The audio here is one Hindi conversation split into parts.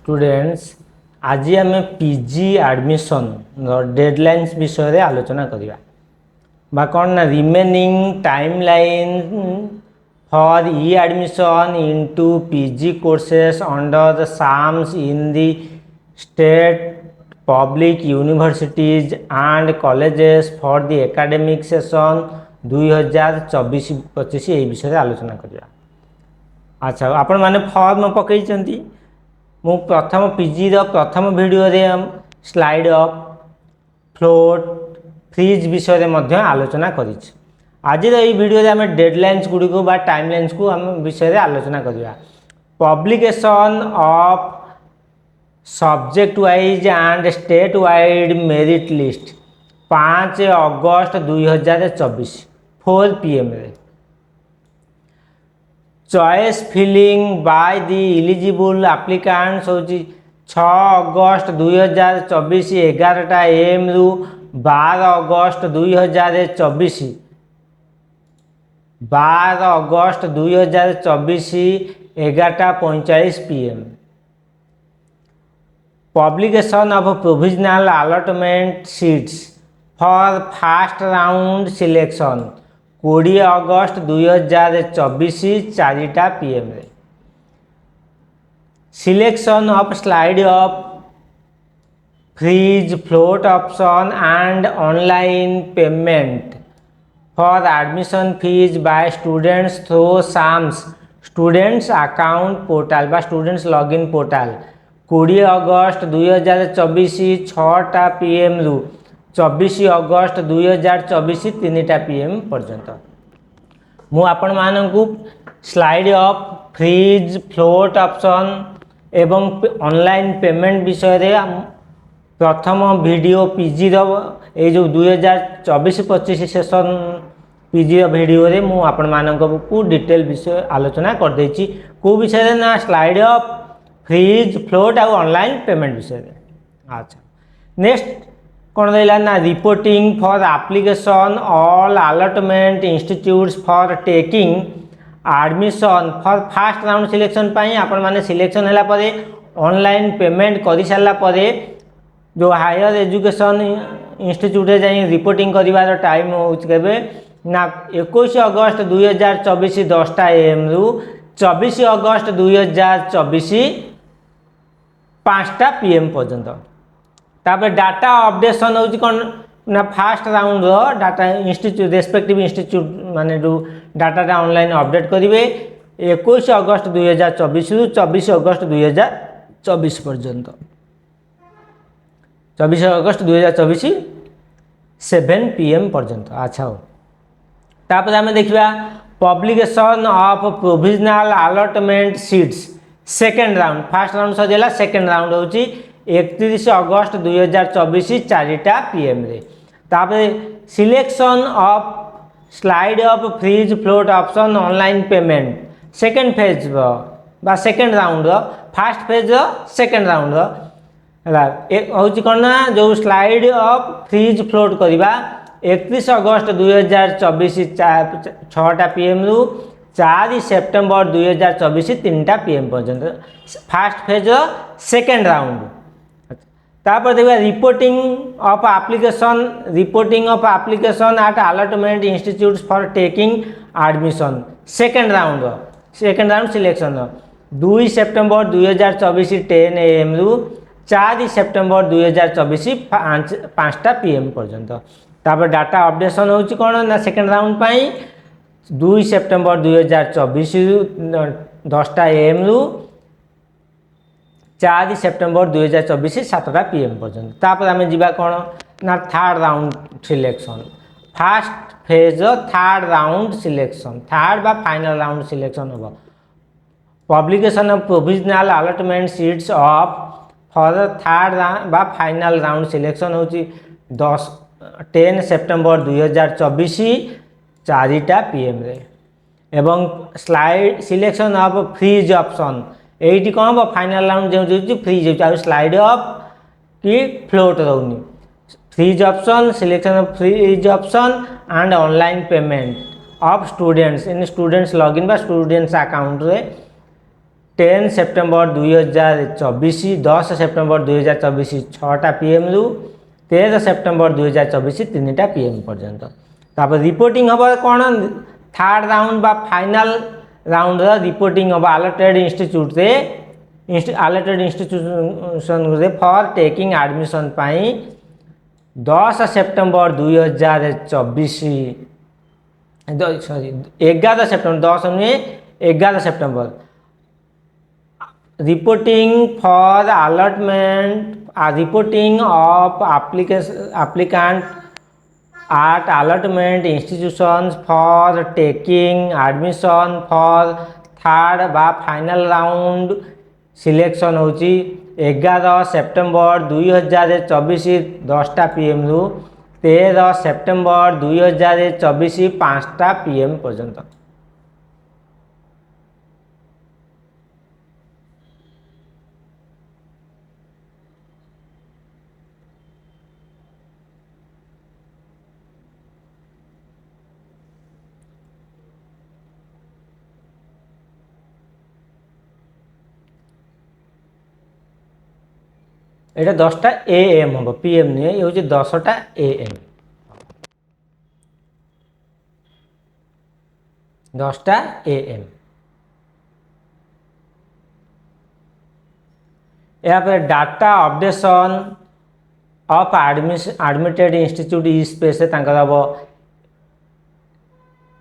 स्टूडेंट्स आज आम पीजी एडमिशन डेडलाइंस विषय आलोचना करवा बा कौन ना remaining timeline for e admission into PG courses under the SAMS in the state public universities and colleges for the academic session 2024-25 ये विषय आलोचना करवा। अच्छा आपण माने फॉर्म पकई मु प्रथम पीजी प्रथम वीडियो रे स्लाइड अप फ्लोट फ्रीज विषय में आलोचना करी। आज ये वीडियो आम डेडलाइंस गुड़िक बा टाइमलाइंस को आम विषय आलोचना करवा। Publication of subject wise and state wide merit list 5 August 2024 4 PM रे। Choice filling by the eligible applicants होची 6 अगस्त 2024 11 AM रु 12 August 2024 12 August 2024 11:45 PM। Publication of provisional allotment seats for first round selection 20 August 2024 4टा PM रे। Selection of slide of freeze float option and online payment for admission fees by students through SAMS students account portal बा स्टूडेंट्स लॉगिन पोर्टल 20 अगस्त 2024 6टा PM रु 24 अगस्त 2024 3टा PM पर्यंत मु आपण मानकु slide of freeze float option एवं ऑनलाइन पेमेंट विषय रे प्रथम वीडियो पीजी ये जो 2024-25 सेशन पीजी वीडियो रे मु आपण मानकु डिटेल विषय आलोचना कर देछि। को विषय ना स्लाइड ऑफ फ्रीज फ्लोट और ऑनलाइन पेमेंट विषय। अच्छा नेक्स्ट कौन रहा ना reporting for application all allotment institutes for taking admission for first round selection पाई आपण माने सिलेक्शन हैला परे ऑनलाइन पेमेंट करि सारला परे जो हायर एजुकेशन इंस्टीट्यूट जाई रिपोर्टिंग करिवार टाइम होउछ केबे ना 21 अगस्त 2024 10टा AM रु 24 अगस्त 2024 5टा PM पर्यंत। तापर डाटा अपडेशन होची कोन ना फास्ट राउंड रो डाटा इंस्टीट्यूट रेस्पेक्टिव इंस्टीट्यूट माने जो डाटा ऑनलाइन अपडेट करिवे 21 अगस्त 2024 रु 24 अगस्त 2024 पर्यंत 24 अगस्त 2024 7 PM पर्यंत। अच्छा हो तापर आमे देखिबा publication of provisional allotment seats second round first round सजेला सेकंड राउंड होची 31 अगस्त 2024 4टा PM रे। तापर selection of slide of freeze float option online payment second phase बा second round first phase second round होची कोन ना जो स्लाइड ऑफ फ्रीज फ्लोट करिबा 31 अगस्त 2024 6टा PM रु 4 सेप्टेम्बर 2024 3टा PM पर्यंत फास्ट फेज सेकंड राउंड। तापर देखा reporting of application at allotment institutes for taking admission second round selection 2 September 2024 10 AM रु 4 सेप्टेम्बर 2024 5टा PM पर्यंत। तापर डाटा अपडेशन होची कोन ना second round pi 2 September 2024 10टा AM रु 4 सेप्टेम्बर 2024 7टा PM पर्यंत। तापर आमे जिबा कोन ना third round selection first phase third round selection third बा फाइनल राउंड सिलेक्शन होबो। Publication of provisional allotment seats of for third बा फाइनल राउंड सिलेक्शन होची 10 सेप्टेम्बर 2024 4टा PM रे। एवं slide selection of freeze option एटी कौन हम फाइनल राउंड जो फ्रीज हो स्लाइड ऑफ कि फ्लोट रोनी freeze option selection of freeze option and online payment of students in students login बा स्टूडेंट्स अकाउंट रे 10 सेप्टेम्बर 2024, 10 सेप्टेम्बर 2024 6टा PM रु 13 सेप्टेम्बर 2024 3टा PM पर्यंत। तापर रिपोर्टिंग हम कौन थर्ड राउंड बा फाइनल राउंड रिपोर्टिंग हम अलर्टेड इंस्टीट्यूट रे अलर्टेड इंस्टीट्यूशन रे for taking admission pi 10 September 2024 sorry 11 September 10 नुहे 11 September reporting for allotment reporting of applicant at allotment institutions for taking admission for third बा फाइनल राउंड सिलेक्शन होची 11 सेप्टेम्बर 2024 10टा PM रु 13 सेप्टेम्बर 2024 5टा PM पर्यंत। এটা 10টা AM हम PM नहीं ये हूँ 10टा AM 10टा AM। यहाँ पर data updation of admitted institute e space हम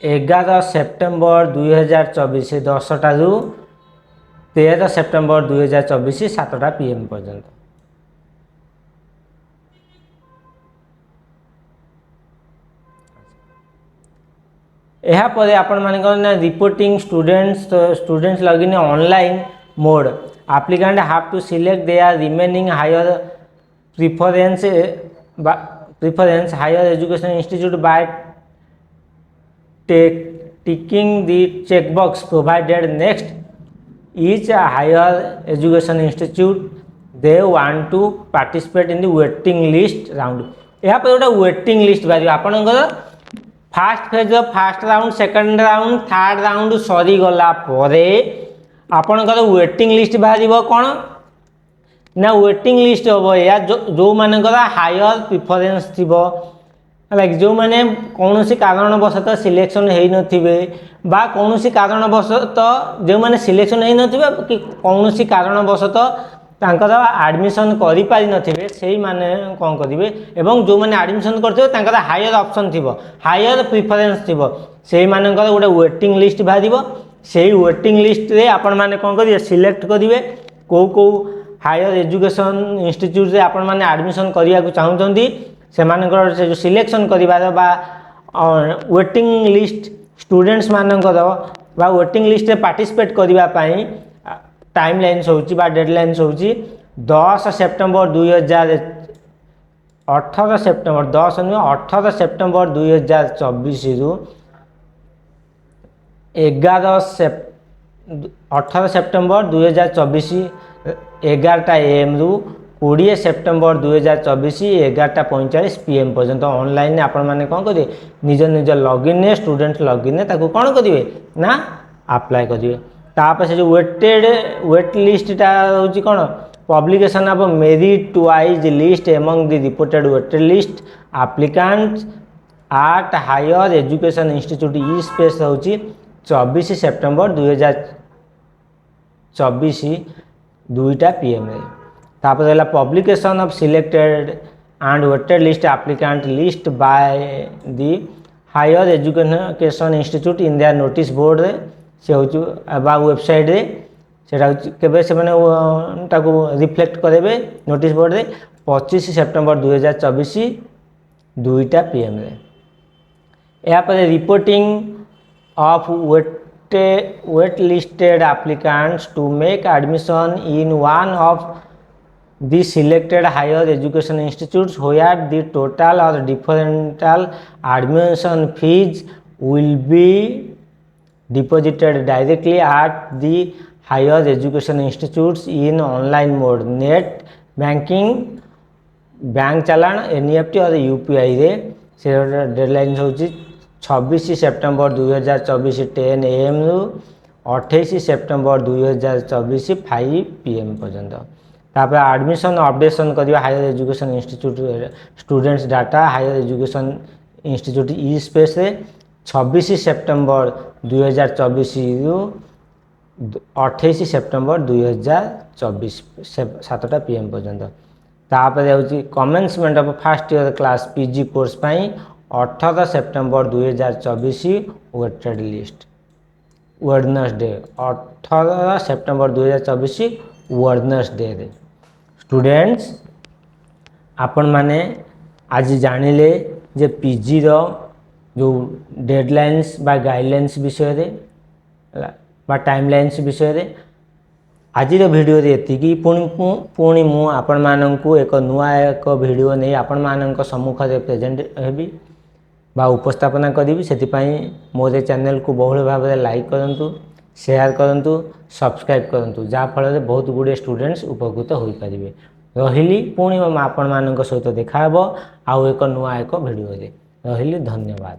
11 सेप्टेम्बर 2024 10टा रु 13 सेप्टेम्बर 2024 7टा PM पर्यंत। यापर आपण मान reporting students login online mode applicant have to select their remaining higher preference higher education institute by ticking the checkbox provided next each higher education institute they want to participate in the waiting list round। यहाँ पर गोटे वेटिंग लिस्ट बाहर आपणकर fast phase fast round second round third round सरी गला परे आपणकर वेटिंग लिस्ट बाहर कौन ना वेटिंग लिस्ट हम या जो मानकर हायर प्रिफरेंस थी जो मैंने कौन सी कारणवशतः सिलेक्शन हो नथिबे बा कौन सी कारणवशतः जो मैंने सिलेक्शन हो नथिबे कि कौन सी कारणवशतः तांकर एडमिशन करि पारि नथिबे सेही माने कोन करिवे एवं जो माने एडमिशन करथिबे तांकर हायर ऑप्शन थिबो हायर प्रिफरेंस थिबो सेही मानकर गोटे वेटिंग लिस्ट बाहरिबो सेही वेटिंग लिस्ट रे आपण माने कोन करिवे सिलेक्ट करिवे को हायर एजुकेशन इंस्टीट्यूट रे आपण माने एडमिशन करिया को चाहुचंदी से मानकर से जो सिलेक्शन करिवार बा वेटिंग लिस्ट स्टूडेंट्स मानकर बा वेटिंग लिस्ट रे पार्टिसिपेट करिवा पई टाइम लाइन्स होची बा डेडलाइन्स होची 10 सेप्टेम्बर 18 सेप्टेम्बर 10 नु 18 सेप्टेम्बर 2024 रु 18 सेप्टेम्बर 2024 11टा AM रु 20 सेप्टेम्बर 2024 11:45 PM पर्यंत ऑनलाइन आपण माने कोन करिवे निज निज लॉगिन ने स्टूडेंट लॉगिन ने ताको कोन करिवे ना अप्लाई करिवे। तापर से जो वेट लिस्ट टा होची कोन publication of merit wise list among the reported waited list applicants at higher education institute e space होची 24 सेप्टेम्बर 2024 2टा PM रे। तापर है publication of selected and waited list applicant list by the higher education institute in their notice board रे से हूँ वेबसाइट रे सेटा केबे से माने ताको रिफ्लेक्ट करेबे नोटिस बोर्ड रे 25 सेप्टेम्बर 2024 2टा PM रे। या पर reporting of wait listed applicants to make admission in one of the selected higher education institutes where the total or differential admission fees will be deposited directly at the higher education institutes in online mode net banking bank challan NEFT और UPI रे से डेडलाइन होची 26 सेप्टेम्बर 2024 10 AM रु 28 सेप्टेम्बर 2024 5 PM पर्यंत। तापर एडमिशन अपडेशन करिया higher education institute students data higher education institute e space रे 26 सेप्टेम्बर 2024 रु 28 सेप्टेम्बर 2024 7टा PM पर्यंत। तापर होची commencement of first year class PG course पई 18 सेप्टेम्बर 2024 वेटेड लिस्ट वेडनेसडे 18 सेप्टेम्बर 2024 वेडनेसडे रे स्टूडेंट्स आपण माने आज जानिले जे पीजी रो जो डेडलाइंस बा गाइडलाइंस विषय रे बा टाइमलाइंस विषय रे आज भिडियो एति पुणी मु आपण माननकु एक नुआ एक भिडियो नहीं आपण माननक सम्मुख रे प्रेजेंट हेबी बा उपस्थापना करी से मोर चैनल को बहुल भाव में लाइक करूँ शेयर करूँ सब्सक्राइब करूँ जहाँफल बहुत गुड़े स्टूडेंट्स उपकृत हो पारे। रही पुणी आपण मान सहित देखा आउ एक नुआ एक भिडियो रही। धन्यवाद।